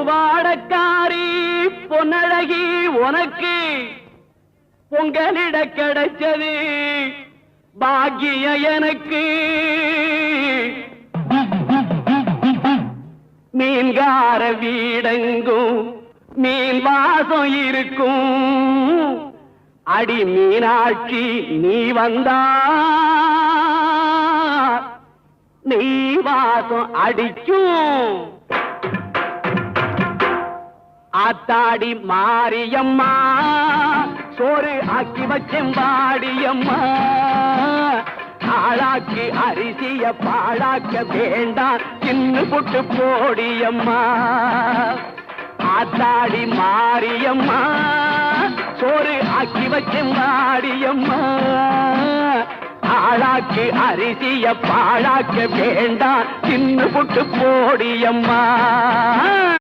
வாடக்காரி பொன்னழகி உனக்கு பொங்கலிட கிடைச்சது பாக்கிய எனக்கு மீன்கார வீடெங்கும் மீன் வாசம் இருக்கும் அடி மீனாட்சி நீ வந்தா நீ வாசம் அடிக்கும் ஆத்தாடி மாரியம்மா சோறு ஆக்கி வச்செம்பாடியம்மா ஆளாக்கி அரிசிய பாழாக்க வேண்டாம் சின்ன புட்டு போடியம்மா ஆத்தாடி மாரியம்மா சோறு ஆக்கி வச்செம்பாடியம்மா ஆளாக்கி அரிசிய பாழாக்க வேண்டாம் சின்ன புட்டு போடியம்மா